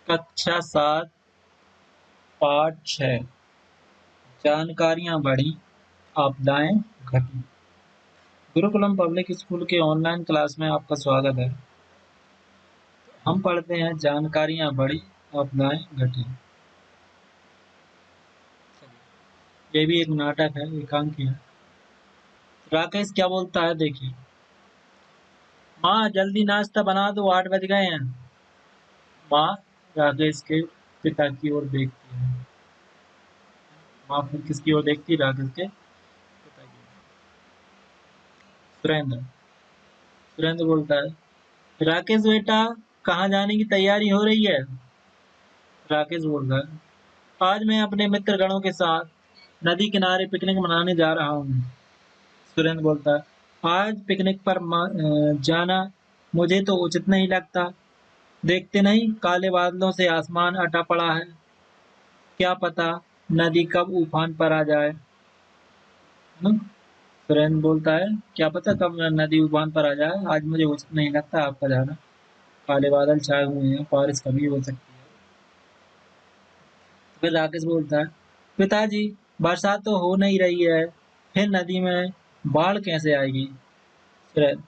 कक्षा 7 पाठ 6 जानकारियां बढ़ी, आपदाएं घटी। गुरुकुलम पब्लिक स्कूल के ऑनलाइन क्लास में आपका स्वागत है। हम पढ़ते हैं जानकारियां बढ़ी, आपदाएं घटी। ये भी एक नाटक है, एकांकी है। राकेश क्या बोलता है देखिए। माँ जल्दी नाश्ता बना दो, 8 बज गए हैं। माँ राकेश के पिता की ओर देखती है। माँ फिर किसकी ओर देखती है? राकेश के पिता की ओर। सुरेंद्र बोलता है, राकेश बेटा कहाँ जाने की तैयारी हो रही है? राकेश बोल रहा है, आज मैं अपने मित्र गणों के साथ नदी किनारे पिकनिक मनाने जा रहा हूँ। सुरेंद्र बोलता है, आज पिकनिक पर जाना मुझे तो उचित नहीं लगता। देखते नहीं काले बादलों से आसमान अटा पड़ा है। क्या पता नदी कब उफान पर आ जाए। सुरेंद्र बोलता है, क्या पता कब नदी उफान पर आ जाए। आज मुझे उचित नहीं लगता आपका जाना। काले बादल छाए हुए हैं, बारिश कभी हो सकती है। फिर राकेश बोलता है, पिताजी बरसात तो हो नहीं रही है, फिर नदी में बाढ़ कैसे आएगी? सुरेंद्र,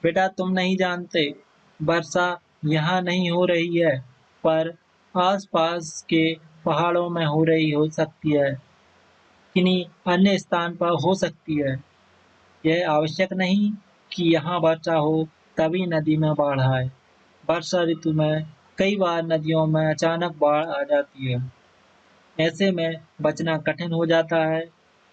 बेटा तुम नहीं जानते, वर्षा यहाँ नहीं हो रही है, पर आसपास के पहाड़ों में हो सकती है, किन्हीं अन्य स्थान पर हो सकती है। यह आवश्यक नहीं कि यहाँ वर्षा हो तभी नदी में बाढ़ आए। वर्षा ऋतु में कई बार नदियों में अचानक बाढ़ आ जाती है। ऐसे में बचना कठिन हो जाता है।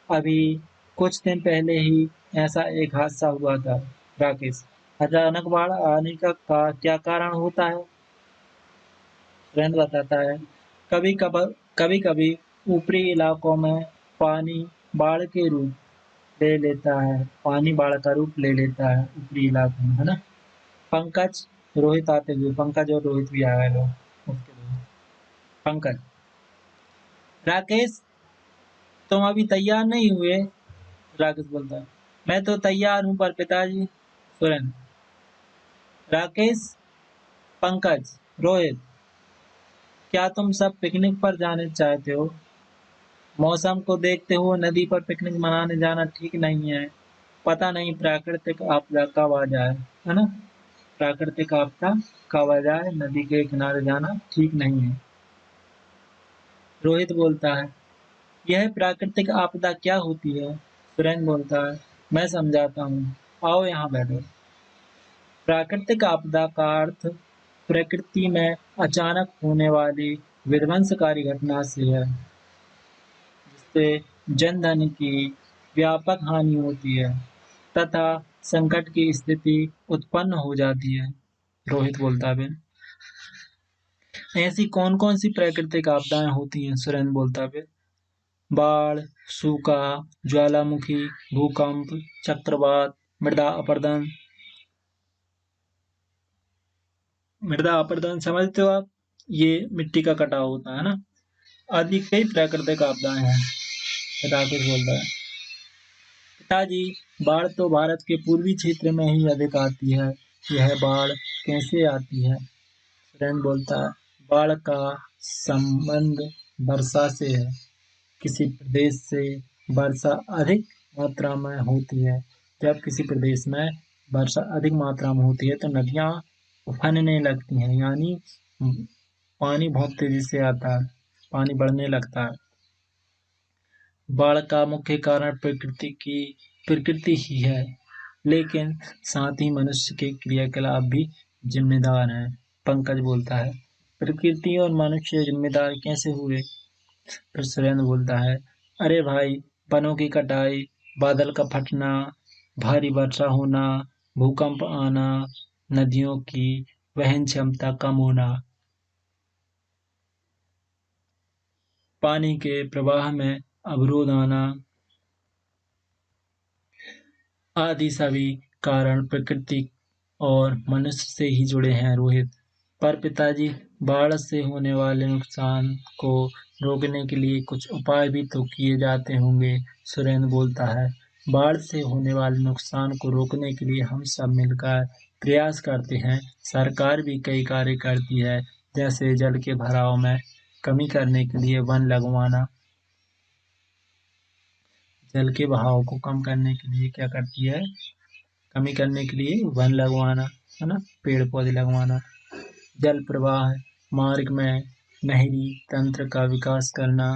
अभी कुछ दिन पहले ही ऐसा एक हादसा हुआ था। राकेश, अचानक बाढ़ आने का क्या कारण होता है? सुरेंद्र बताता है, कभी कभी ऊपरी इलाकों में पानी बाढ़ के रूप ले लेता है। पानी बाढ़ का रूप ले लेता है ऊपरी इलाकों में, है ना। पंकज रोहित आते हुए, पंकज और रोहित भी आए लोग उसके लिए। पंकज, राकेश तुम अभी तैयार नहीं हुए? राकेश बोलता है, मैं तो तैयार हूं पर पिताजी। सुरेंद्र, राकेश, पंकज, रोहित, क्या तुम सब पिकनिक पर जाने चाहते हो? मौसम को देखते हुए नदी पर पिकनिक मनाने जाना ठीक नहीं है। पता नहीं प्राकृतिक आपदा कब आ जाए, है ना। प्राकृतिक आपदा कब आ जाए, नदी के किनारे जाना ठीक नहीं है। रोहित बोलता है, यह प्राकृतिक आपदा क्या होती है? सुरेंद्र बोलता है, मैं समझाता हूँ, आओ यहाँ बैठो। प्राकृतिक आपदा का अर्थ प्रकृति में अचानक होने वाली विध्वंसकारी घटना से है, जिससे जनधन की व्यापक हानि होती है तथा संकट की स्थिति उत्पन्न हो जाती है। रोहित बोलता है, ऐसी कौन कौन सी प्राकृतिक आपदाएं होती हैं? सुरेंद्र बोलता है, बाढ़, सूखा, ज्वालामुखी, भूकंप, चक्रवात, मृदा अपरदन। मृदा अपरदन समझते हो आप? ये मिट्टी का कटाव होता है ना। आदि कई प्राकृतिक आपदाएं हैं। राकेश बोलता है, पिताजी बाढ़ तो भारत के पूर्वी क्षेत्र में ही अधिक आती है। यह बाढ़ कैसे आती है? सुरेंद्र बोलता है, बाढ़ का संबंध वर्षा से है। किसी प्रदेश से वर्षा अधिक मात्रा में होती है। जब किसी प्रदेश में वर्षा अधिक मात्रा में होती है तो नदियां उफानने लगती हैं, यानी पानी बहुत तेजी से आता है, पानी बढ़ने लगता है। बाढ़ का मुख्य कारण प्रकृति ही है, लेकिन साथ ही मनुष्य के क्रियाकलाप भी जिम्मेदार हैं। पंकज बोलता है, प्रकृति और मनुष्य जिम्मेदार कैसे हुए? फिर सुरेंद्र बोलता है, अरे भाई, वनों की कटाई, बादल का फटना, भारी वर्षा होना, भूकंप आना, नदियों की वहन क्षमता कम होना, पानी के प्रवाह में अवरोध आना आदि सभी कारण प्रकृति और मनुष्य से ही जुड़े हैं। रोहित, पर पिताजी बाढ़ से होने वाले नुकसान को रोकने के लिए कुछ उपाय भी तो किए जाते होंगे। सुरेंद्र बोलता है, बाढ़ से होने वाले नुकसान को रोकने के लिए हम सब मिलकर प्रयास करते हैं। सरकार भी कई कार्य करती है, जैसे जल के भराव में कमी करने के लिए वन लगवाना। जल के बहाव को कम करने के लिए क्या करती है? कमी करने के लिए वन लगवाना, है ना, पेड़ पौधे लगवाना। जल प्रवाह मार्ग में नहरी तंत्र का विकास करना,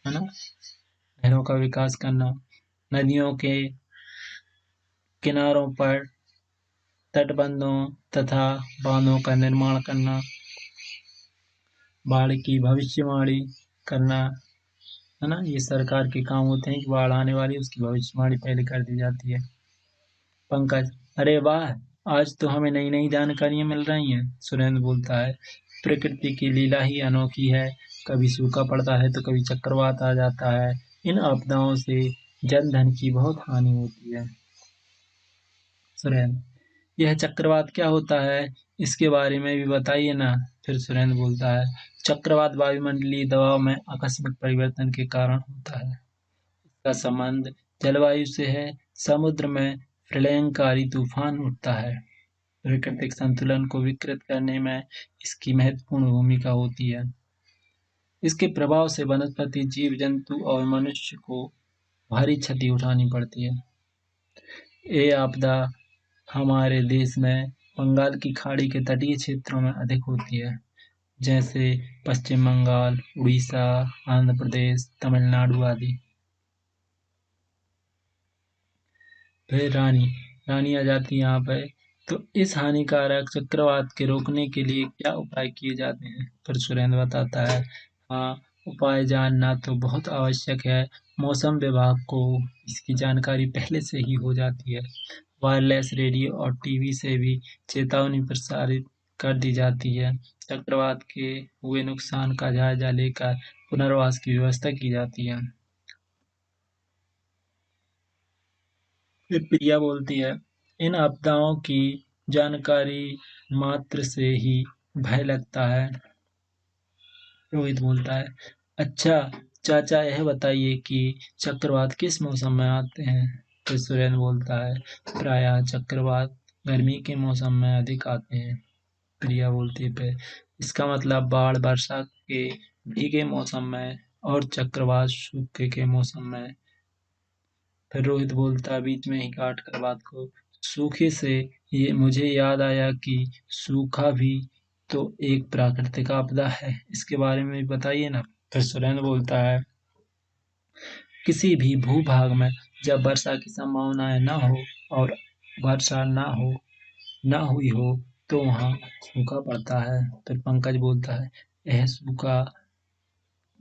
है ना, नहरों का विकास करना। नदियों के किनारों पर तटबंधों तथा बांधों का निर्माण करना। बाढ़ की भविष्यवाणी करना, है ना, ये सरकार के काम होते हैं कि बाढ़ आने वाली है, उसकी भविष्यवाणी पहले कर दी जाती है। पंकज, अरे वाह, आज तो हमें नई नई जानकारियां मिल रही हैं। सुरेंद्र बोलता है, प्रकृति की लीला ही अनोखी है, कभी सूखा पड़ता है तो कभी चक्रवात आ जाता है। इन आपदाओं से जन धन की बहुत हानि होती है। सुरेंद्र, यह चक्रवात क्या होता है, इसके बारे में भी बताइए ना। फिर सुरेंद्र बोलता है, चक्रवात वायुमंडलीय दबाव में आकस्मिक परिवर्तन के कारण होता है। इसका संबंध जलवायु से है। समुद्र में प्रलयंकारी तूफान उठता है। प्राकृतिक संतुलन को विकृत करने में इसकी महत्वपूर्ण भूमिका होती है। इसके प्रभाव से वनस्पति, जीव जंतु और मनुष्य को भारी क्षति उठानी पड़ती है। ये आपदा हमारे देश में बंगाल की खाड़ी के तटीय क्षेत्रों में अधिक होती है, जैसे पश्चिम बंगाल, उड़ीसा, आंध्र प्रदेश, तमिलनाडु आदि। फिर रानी आ जाती है यहाँ पे। तो इस हानिकारक चक्रवात के रोकने के लिए क्या उपाय किए जाते हैं? फिर सुरेंद्र बताता है, हाँ, उपाय जानना तो बहुत आवश्यक है। मौसम विभाग को इसकी जानकारी पहले से ही हो जाती है। वायरलेस रेडियो और टीवी से भी चेतावनी प्रसारित कर दी जाती है। चक्रवात के हुए नुकसान का जायजा लेकर पुनर्वास की व्यवस्था की जाती है। फिर प्रिया बोलती है, इन आपदाओं की जानकारी मात्र से ही भय लगता है। रोहित बोलता है, अच्छा चाचा, यह बताइए कि चक्रवात किस मौसम में आते हैं? फिर सुरेंद्र बोलता है, प्रायः चक्रवात गर्मी के मौसम में अधिक आते हैं। प्रिया बोलती है, फिर इसका मतलब बाढ़ वर्षा के भीगे मौसम में और चक्रवात सूखे के मौसम में। फिर रोहित बोलता है बीच में ही काट कर बात को, सूखे से ये मुझे याद आया कि सूखा भी तो एक प्राकृतिक आपदा है, इसके बारे में भी बताइए ना। फिर सुरेंद्र बोलता है, किसी भी भूभाग में जब वर्षा की संभावनाएं न हो और वर्षा न हुई हो तो वहाँ सूखा पड़ता है। फिर पंकज बोलता है, यह सूखा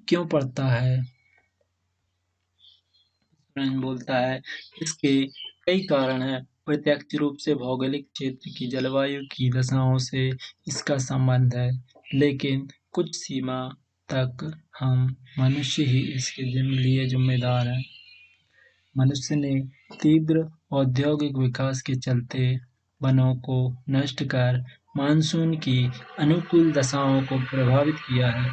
क्यों पड़ता है? बोलता है, इसके कई कारण हैं। प्रत्यक्ष रूप से भौगोलिक क्षेत्र की जलवायु की दशाओं से इसका संबंध है, लेकिन कुछ सीमा तक हम मनुष्य ही इसके लिए जिम्मेदार हैं। मनुष्य ने तीव्र औद्योगिक विकास के चलते वनों को नष्ट कर मानसून की अनुकूल दशाओं को प्रभावित किया है,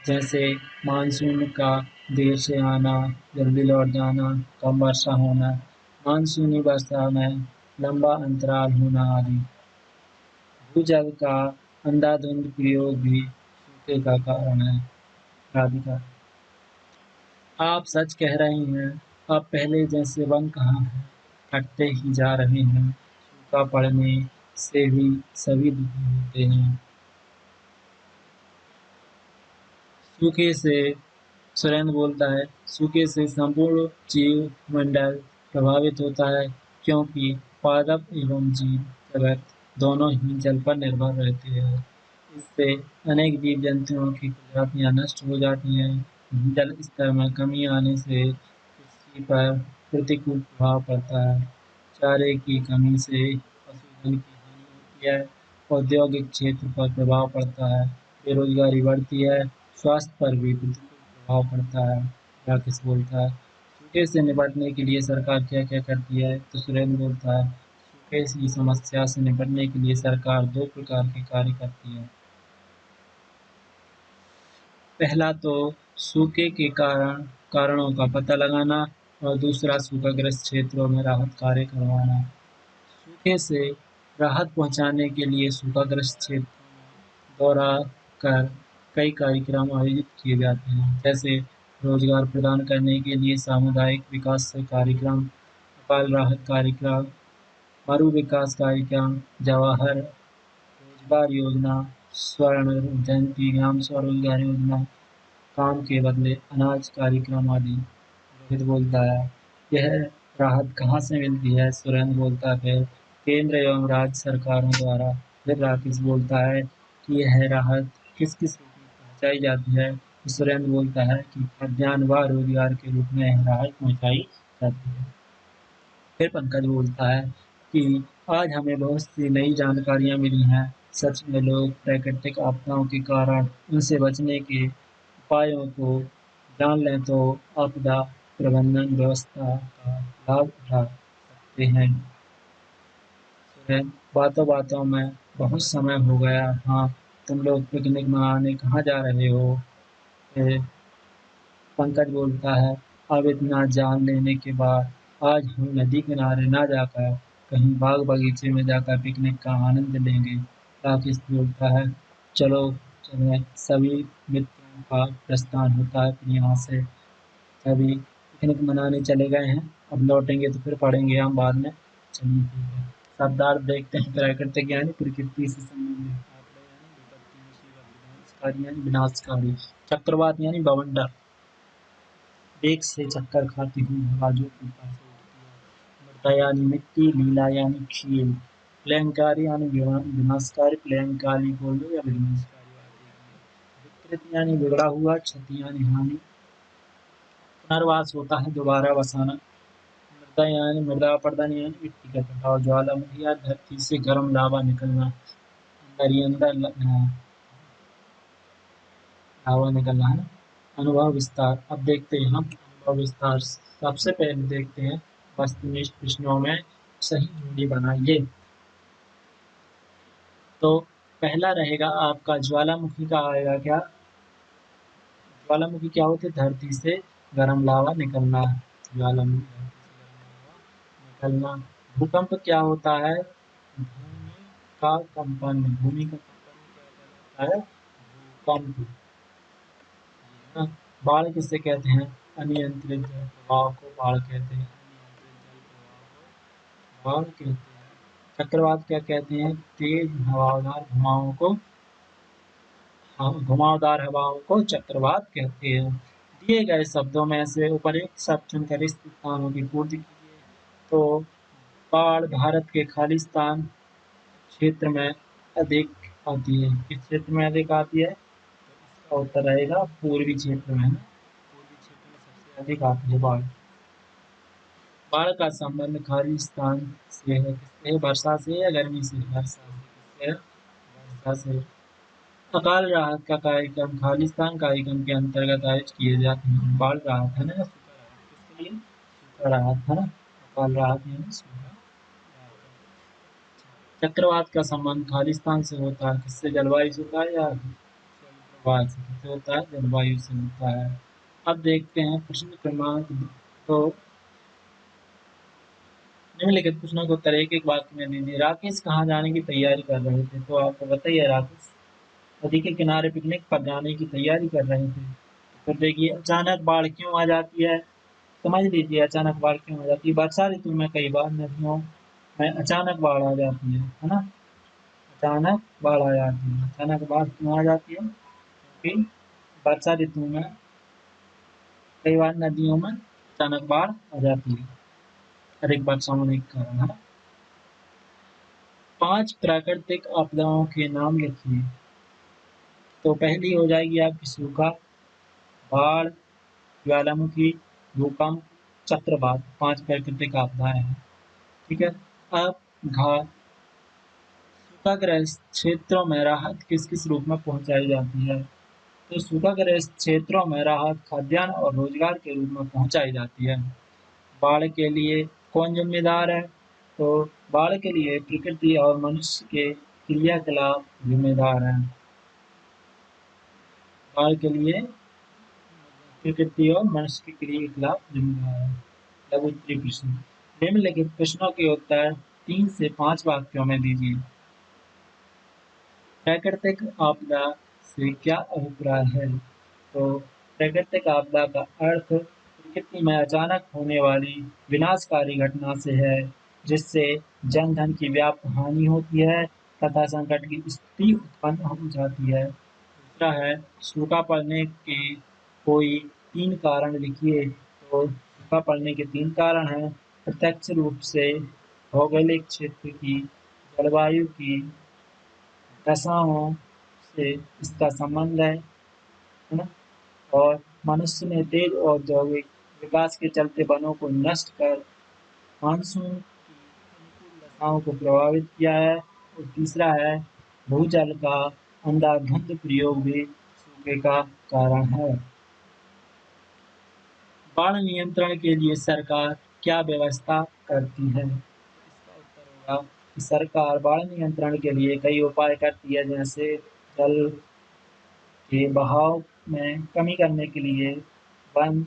जैसे मानसून का देर से आना, जल्दी लौट जाना, कम वर्षा होना, मानसूनी वर्षा में लंबा अंतराल होना आदि। भूजल का अंधाधुंध प्रयोग भी सूखे का कारण है। राधिका, आप सच कह रही हैं। अब पहले जैसे वन कहाँ है, कटते ही जा रहे हैं। सूखा पड़ने से भी सभी दुखी होते हैं। सूखे से सुरेंद्र बोलता है, सूखे से संपूर्ण जीव मंडल प्रभावित होता है, क्योंकि पादप एवं जीव जगत दोनों ही जल पर निर्भर रहते हैं। इससे अनेक जीव जंतुओं की प्रजातियां नष्ट हो जाती हैं। जल स्तर में कमी आने से कृषि पर प्रतिकूल प्रभाव पड़ता है। चारे की कमी से पशुधन की हानि होती है। औद्योगिक क्षेत्र पर प्रभाव पड़ता है। बेरोजगारी बढ़ती है। स्वास्थ्य पर भी प्रतिकूल प्रभाव पड़ता है। राकेश बोलता है, सूखे से निपटने के लिए सरकार क्या क्या करती है? तो सुरेंद्र बोलता है, सूखे की समस्या से निपटने के लिए सरकार दो प्रकार के कार्य करती है। पहला तो सूखे के कारणों का पता लगाना और दूसरा सूखाग्रस्त क्षेत्रों में राहत कार्य करवाना। सूखे से राहत पहुंचाने के लिए सूखाग्रस्त क्षेत्रों में दौरा कर कई कार्यक्रम आयोजित किए जाते हैं, जैसे रोजगार प्रदान करने के लिए सामुदायिक विकास कार्यक्रम, अकाल राहत कार्यक्रम, मरु विकास कार्यक्रम, जवाहर रोजगार योजना, स्वर्ण जयंती ग्राम स्वरोजगार योजना, काम के बदले अनाज कार्यक्रम आदि। रोहित बोलता है, यह राहत कहाँ से मिलती है? सुरेंद्र बोलता है, केंद्र एवं राज्य सरकारों द्वारा। फिर राकेश बोलता है कि यह राहत किस किस रूप में पहुँचाई जाती है? सुरेंद्र बोलता है कि खाद्यान्न व रोजगार के रूप में यह राहत पहुँचाई जाती है। फिर पंकज बोलता है कि आज हमें बहुत सी नई जानकारियाँ मिली हैं। सच में लोग प्राकृतिक आपदाओं के कारण उनसे बचने के उपायों को जान लें तो आपदा प्रबंधन व्यवस्था का लाभ उठा सकते हैं। सुरेंद्र, बातों बातों में बहुत समय हो गया। हाँ, तुम लोग पिकनिक मनाने कहाँ जा रहे हो? फिर पंकज बोलता है, अब इतना जान लेने के बाद आज हम नदी किनारे ना जाकर कहीं बाग बगीचे में जाकर पिकनिक का आनंद लेंगे। राकेश बोलता है, चलो चलें। सभी मित्रों का प्रस्थान होता है। फिर यहाँ से सभी पिकनिक मनाने चले गए हैं। अब लौटेंगे तो फिर पढ़ेंगे हम बाद में। चलिए ठीक है। शब्दार्थ देखते हैं। प्राकृतिक यानी प्रकृति से संबंधित, आपदा यानी विपत्ति मुसीबत, विनाशकारी यानी विनाशकारी, चक्रवात यानी बवंडर, एक से चक्कर खाती हुई हवा जो ऊपर से उठती है, मृदा यानी मिट्टी, लीला यानी खेल, प्रलयंकारी यानी विनाशकारी, प्रलयंकारी बोल दो या विनाशकारी बात एक ही है। विकृत यानी बिगड़ा हुआ, क्षति यानी हानि, पुनर्वास होता है दोबारा बसाना, मृदा यानी मृदा अपरदन यानी मिट्टी का कटाव, ज्वालामुखी या धरती से गर्म लावा निकलना, अंदर ही अंदर लावा निकलना है। अनुभव विस्तार। अब देखते हैं हम अनुभव विस्तार। सबसे पहले देखते हैं वस्तुनिष्ठ प्रश्नों में सही जोड़ी बनाइए। तो पहला रहेगा आपका ज्वालामुखी का आएगा क्या? ज्वालामुखी क्या होती है? धरती से गर्म लावा निकलना। ज्वालामुखी धरती से गर्म लावा निकलना। भूकंप क्या होता है? भूमि का कंपन। भूमि का कंपन क्या कहलाता है? भूकंप। हाँ, बाढ़ किसे कहते हैं? अनियंत्रित जल प्रवाह को बाढ़ कहते हैं। अनियंत्रित जल प्रवाह को बाढ़ कहते हैं। चक्रवात क्या कहते हैं? तेज हवादार घुमावों को घुमावदार हवाओं को चक्रवात कहते हैं। दिए गए शब्दों में से उपर्युक्त शब्द चुनकर इस स्थानों की पूर्ति कीजिए। तो बाढ़ भारत के खालिस्तान क्षेत्र में अधिक आती है। किस क्षेत्र में अधिक आती है? इसका उत्तर रहेगा पूर्वी क्षेत्र में। पूर्वी क्षेत्र में सबसे अधिक आती है बाढ़। बाढ़ का संबंध खालिस्तान से है। किससे? वर्षा से या गर्मी से? वर्षा से। किससे? वर्षा से। अकाल राहत का कार्यक्रम खालिस्तान कार्यक्रम के अंतर्गत आयोजित किए जाते हैं। बाढ़ राहत है ना, सूखा राहत। किसके लिए? सूखा राहत है ना। अकाल राहत यानी सूखा राहत। चक्रवात का संबंध खालिस्तान से होता है। किससे? जलवायु से होता है या प्रवाह से? किससे होता है? जलवायु से होता है। अब देखते हैं प्रश्न क्रमांक 2। निम्नलिखित प्रश्नों को उत्तर एक एक वाक्य में दीजिए। राकेश कहाँ जाने की तैयारी कर रहे थे? तो आपको बताइए, राकेश नदी के किनारे पिकनिक पर जाने की तैयारी कर रहे थे। फिर देखिए, अचानक बाढ़ क्यों आ जाती है? समझ लीजिए, अचानक बाढ़ क्यों आ जाती है। वर्षा ऋतु में कई बार नदियों में अचानक बाढ़ आ जाती है ना। अचानक बाढ़ आ जाती है। अचानक बाढ़ क्यों आ जाती है? क्योंकि वर्षा ऋतु में कई बार नदियों में अचानक बाढ़ आ जाती है, अधिक वर्षा होने के कारण, है ना। 5 प्राकृतिक आपदाओं के नाम लिखिए। तो पहली हो जाएगी आपकी सूखा, बाढ़, ज्वालामुखी, भूकंप, चक्रवात। 5 प्राकृतिक आपदाएं हैं। ठीक है। अब सूखाग्रस्त क्षेत्रों में राहत किस किस रूप में पहुंचाई जाती है? तो सूखाग्रस्त क्षेत्रों में राहत खाद्यान्न और रोजगार के रूप में पहुंचाई जाती है। बाढ़ के लिए कौन जिम्मेदार है? तो बाढ़ के लिए प्रकृति और मनुष्य के क्रियाकलाप जिम्मेदार हैं। बाढ़ के लिए प्रकृति और मनुष्य के क्रियाकलाप जिम्मेदार हैं। लघु उत्तरीय प्रश्न। निम्नलिखित प्रश्नों के उत्तर 3 से 5 वाक्यों में दीजिए। प्राकृतिक आपदा से क्या अभिप्राय है? तो प्राकृतिक आपदा का अर्थ प्रकृति में अचानक होने वाली विनाशकारी घटना से है, जिससे जन धन की व्यापक हानि होती है तथा संकट की स्थिति उत्पन्न हो जाती है। दूसरा है सूखा पड़ने के कोई 3 कारण लिखिए। तो सूखा पड़ने के 3 कारण हैं। प्रत्यक्ष रूप से भौगोलिक क्षेत्र की जलवायु की दशाओं से इसका संबंध है ना? और मनुष्य ने तेज औद्योगिक विकास के चलते वनों को नष्ट कर मानसून की अनुकूल दशाओं को प्रभावित किया है। और तीसरा है भूजल का अंधाधुंध प्रयोग भी सूखे का कारण है। बाढ़ नियंत्रण के लिए सरकार क्या व्यवस्था करती है? इसका उत्तर होगा कि सरकार बाढ़ नियंत्रण के लिए कई उपाय करती है, जैसे जल के बहाव में कमी करने के लिए वन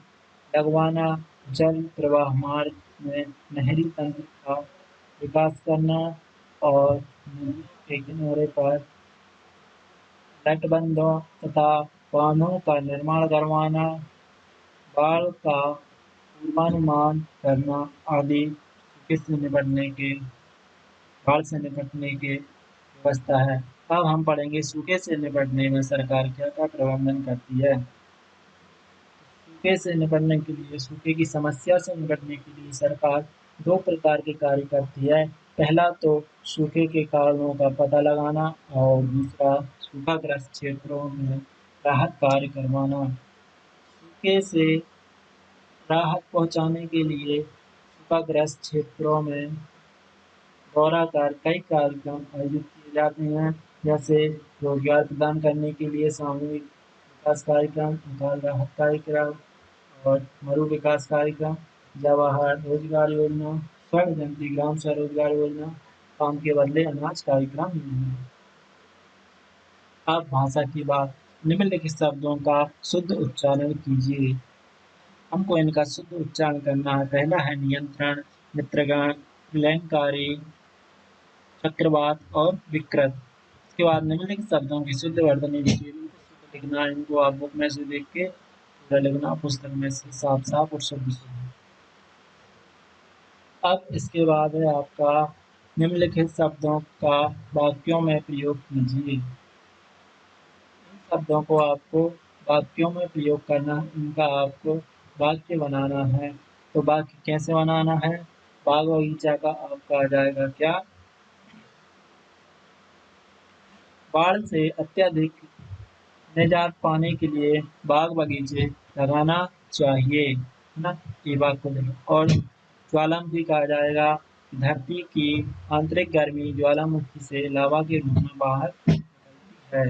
लगवाना, जल प्रवाह मार्ग में नहरी तंत्र का विकास करना और नदियों के किनारे पर तटबंधों तथा बांधों का निर्माण करवाना, बाढ़ का पूर्वानुमान करना आदि बाढ़ से निपटने के व्यवस्था है। अब हम पढ़ेंगे सूखे से निपटने में सरकार क्या-क्या प्रबंधन करती है। सूखे से निपटने के लिए सूखे की समस्या से निपटने के लिए सरकार 2 प्रकार के कार्य करती है। पहला तो सूखे के कारणों का पता लगाना और दूसरा सूखाग्रस्त क्षेत्रों में राहत कार्य करवाना। सूखे से राहत पहुंचाने के लिए सूखाग्रस्त क्षेत्रों में दौराकार कई कार्यक्रम आयोजित किए जाते हैं, जैसे रोजगार प्रदान करने के लिए सामूहिक विकास कार्यक्रम, अकाल राहत कार्यक्रम और मरु विकास कार्यक्रम, जवाहर रोजगार योजना, स्वर्ण जयंती ग्राम स्वरोजगार योजना, काम के बदले अनाज कार्यक्रम योजना। अब भाषा की बात। निम्नलिखित शब्दों का शुद्ध उच्चारण कीजिए। हमको इनका शुद्ध उच्चारण करना है। पहला है नियंत्रण, मित्रगण, प्रलयंकारी, चक्रवात और विकृत। इसके बाद निम्नलिखित शब्दों की शुद्ध वर्तनी लिखिए। इनको शुद्ध लिखना है, इनको आप बुक में से देख के पूरा लिखना, पुस्तक में से साफ साफ और शुद्ध शुद्ध। अब इसके बाद है आपका निम्नलिखित शब्दों का वाक्यों में प्रयोग कीजिए। इन शब्दों को आपको वाक्यों में प्रयोग करना है, इनका आपको वाक्य बनाना है। तो वाक्य कैसे बनाना है? बाग बगीचा का आपका आ जाएगा क्या? बाढ़ से अत्यधिक निजात पाने के लिए बाग बगीचे लगाना चाहिए, है ना? ये बात को देखो। और ज्वालामुखी कहा जाएगा, धरती की आंतरिक गर्मी ज्वालामुखी से लावा के रूप में बाहर निकलती है।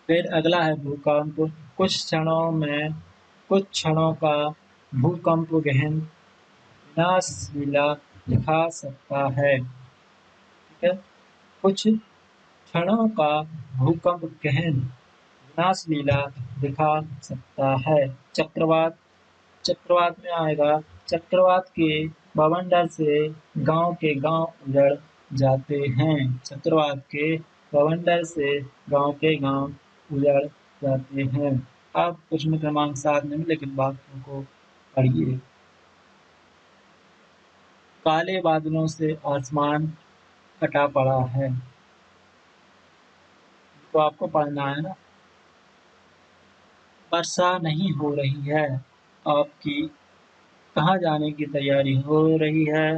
फिर अगला है भूकंप। कुछ क्षणों का भूकंप गहन विनाशशीला दिखा सकता है। ठीक है, कुछ क्षणों का भूकंप गहन विनाशलीला दिखा सकता है। चक्रवात में आएगा, चक्रवात के बवंडर से गांव के गांव उजड़ जाते हैं। चक्रवात के बवंडर से गांव के गांव उजड़ जाते हैं। अब प्रश्न क्रमांक 7 निम्नलिखित वाक्यों को पढ़िए। काले बादलों से आसमान कटा पड़ा है। तो आपको पढ़ना है ना। वर्षा नहीं हो रही है। आपकी कहाँ जाने की तैयारी हो रही है?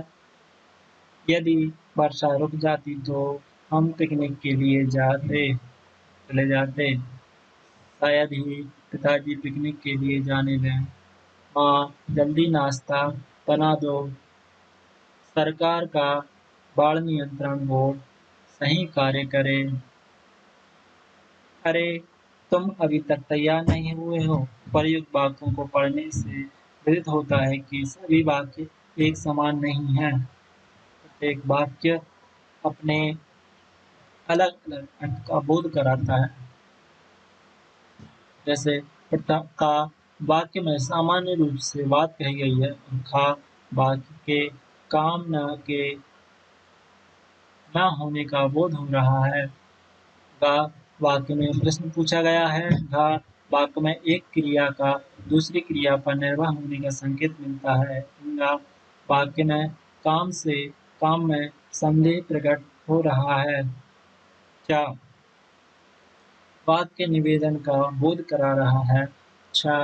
यदि वर्षा रुक जाती तो हम पिकनिक के लिए चले जाते। शायद ही पिताजी पिकनिक के लिए जाने दें। माँ, जल्दी नाश्ता बना दो। सरकार का बाढ़ नियंत्रण बोर्ड सही कार्य करे। अरे, तुम अभी तक तैयार नहीं हुए हो। प्रयुक्त वाक्यों को पढ़ने से विदित होता है कि सभी वाक्य एक समान नहीं हैं। प्रत्येक वाक्य अपने अलग अलग अर्थ का बोध कराता है। जैसे का वाक्य में सामान्य रूप से बात कही गई है, और खा वाक्य के काम न के न होने का बोध हो रहा है। गा वाक्य में प्रश्न पूछा गया है। घा वाक्य में एक क्रिया का दूसरी क्रिया पर निर्भर होने का संकेत मिलता है। गा वाक्य में काम में संदेह प्रकट हो रहा है। क्या वाक्य निवेदन का बोध करा रहा है। छा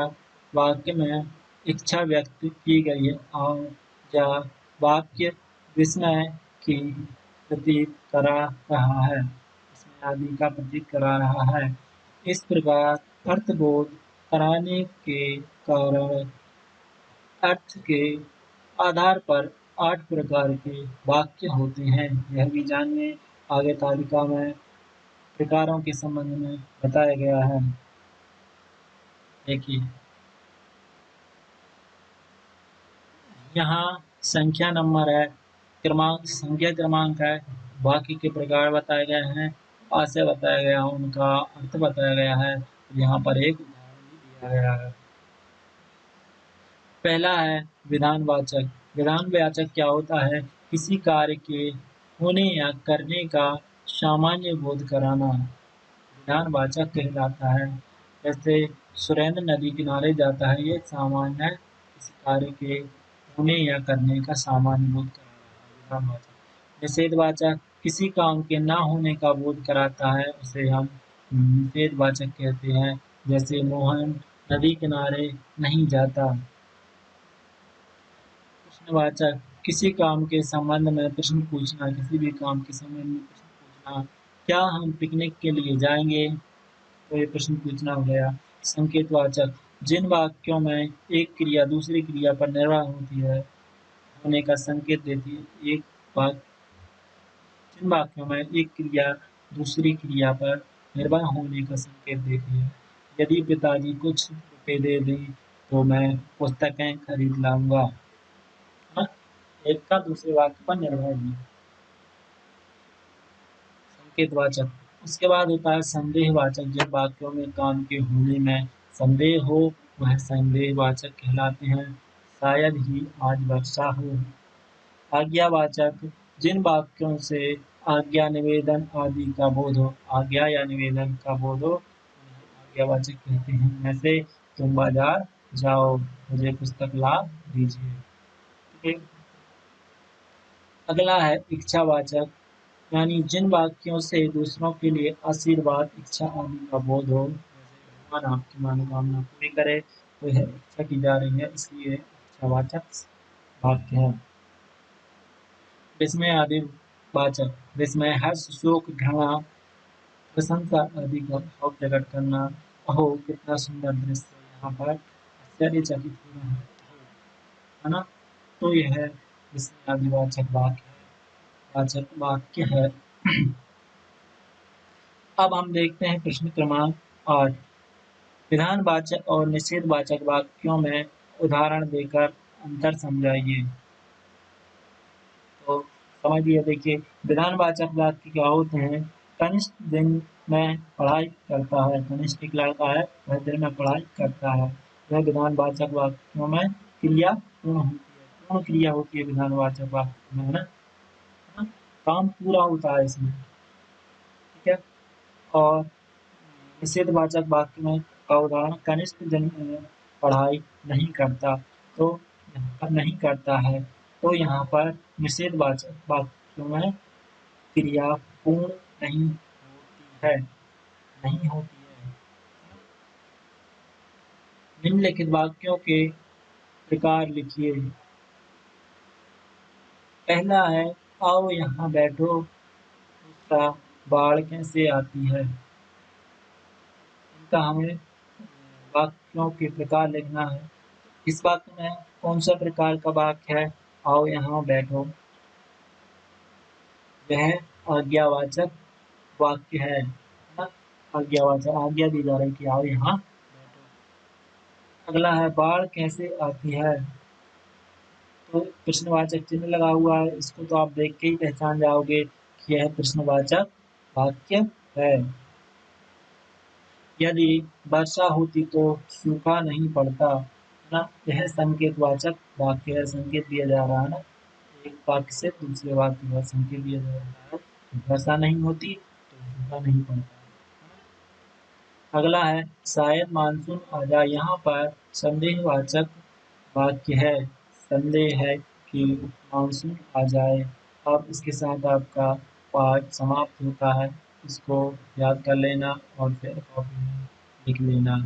वाक्य में इच्छा व्यक्त की गई है और या वाक्य विस्मय की प्रतीक करा रहा है, इसमें आदि का प्रतीक करा रहा है। इस प्रकार अर्थबोध कराने के कारण अर्थ के आधार पर 8 प्रकार के वाक्य होते हैं। यह भी जानिए आगे तालिका में प्रकारों के संबंध में बताया गया है। देखिए यहाँ संख्या नंबर है, संख्या क्रमांक है, वाक्य के प्रकार बताए गए हैं, आशय बताया गया है, उनका अर्थ बताया गया है। यहाँ पर एक उदाहरण भी दिया गया है। पहला है विधानवाचक। विधानवाचक क्या होता है? किसी कार्य के होने या करने का सामान्य बोध कराना विधानवाचक कहलाता है। जैसे सुरेंद्र नदी किनारे जाता है, ये सामान्य है, किसी कार्य के होने या करने का सामान्य बोध करा रहा है विधानवाचक। निषेधवाचक किसी काम के ना होने का बोध कराता है, उसे हम निषेधवाचक कहते हैं। जैसे मोहन नदी किनारे नहीं जाता। प्रश्नवाचक किसी काम के संबंध में प्रश्न पूछना, किसी भी काम के संबंध में प्रश्न पूछना। क्या हम पिकनिक के लिए जाएंगे? तो ये प्रश्न पूछना हो गया। संकेतवाचक जिन वाक्यों में एक क्रिया दूसरी क्रिया पर निर्भर होती है, होने का संकेत देती है। जिन वाक्यों में एक क्रिया दूसरी क्रिया पर निर्भर होने का संकेत देती है। यदि पिताजी कुछ रुपए दे दें तो मैं पुस्तकें खरीद लाऊंगा। हाँ? एक का दूसरे वाक्य पर निर्भर नहीं। संकेतवाचक उसके बाद होता है संदेहवाचक। जिन वाक्यों में काम के होने में संदेह हो वह संदेहवाचक कहलाते हैं। शायद ही आज वर्षा हो। आज्ञावाचक जिन वाक्यों से आज्ञा निवेदन आदि का बोध हो, आज्ञा या निवेदन का बोध हो, उन्हें आज्ञावाचक कहते हैं। जैसे तुम बाजार जाओ, मुझे पुस्तक ला दीजिए। ठीक है। अगला है इच्छावाचक, यानी जिन वाक्यों से दूसरों के लिए आशीर्वाद, इच्छा आदि का बोध हो। जैसे भगवान आपकी मनोकामना पूरी करे, तो यह इच्छा की जा रही है, इसलिए इच्छावाचक वाक्य है। विस्मय आदि वाचक विस्मय हर्ष, शोक, घृणा, प्रशंसा आदि का भाव प्रकट करना। अहो कितना सुंदर दृश्य, यहाँ पर आश्चर्यचकित हो रहा है ना। तो यह विस्मय आदि वाचक वाक्य है। अब हम देखते हैं प्रश्न क्रमांक 8। विधानवाचक और निषेधवाचक वाक्यों में उदाहरण देकर अंतर समझाइए। तो समझिए, देखिए विधानवाचक वाक्य क्या होते हैं? कनिष्ठ दिन में पढ़ाई करता है। कनिष्ठ एक लड़का है, वह दिन में पढ़ाई करता है। यह विधानवाचक वाक्यों में क्रिया पूर्ण होती है। पूर्ण क्रिया होती है विधानवाचक वाक्य में, है ना। काम पूरा होता है इसमें। ठीक है। और निषेधवाचक वाक्य में का उदाहरण कनिष्ठ दिन में पढ़ाई नहीं करता। तो यहाँ पर नहीं करता है, तो यहाँ पर निषेधवाचक वाक्यों में क्रिया पूर्ण नहीं होती है, नहीं होती है। निम्नलिखित वाक्यों के प्रकार लिखिए। पहला है आओ यहाँ बैठो। दूसरा बाढ़ कैसे आती है। इनका हमें वाक्यों के प्रकार लिखना है। इस वाक्य में कौन सा प्रकार का वाक्य है? आओ यहाँ बैठो। वह आज्ञावाचक वाक्य है ना। आज्ञावाचक, आज्ञा दी जा रही कि आओ यहाँ बैठो। अगला है बाढ़ कैसे आती है। तो प्रश्नवाचक चिन्ह लगा हुआ है, इसको तो आप देख के ही पहचान जाओगे कि यह प्रश्नवाचक वाक्य है। यदि वर्षा होती तो सूखा नहीं पड़ता, है ना। यह संकेतवाचक वाक्य है, संकेत दिया जा रहा है ना। एक वाक्य से दूसरे वाक्य का संकेत दिया जा रहा है। वर्षा नहीं होती तो सूखा नहीं पड़ता। अगला है शायद मानसून आ जाए। यहाँ पर संदेहवाचक वाक्य है। संदेह है कि मानसून आ जाए। अब इसके साथ आपका पाठ समाप्त होता है। इसको याद कर लेना और फिर कॉपी में लिख लेना।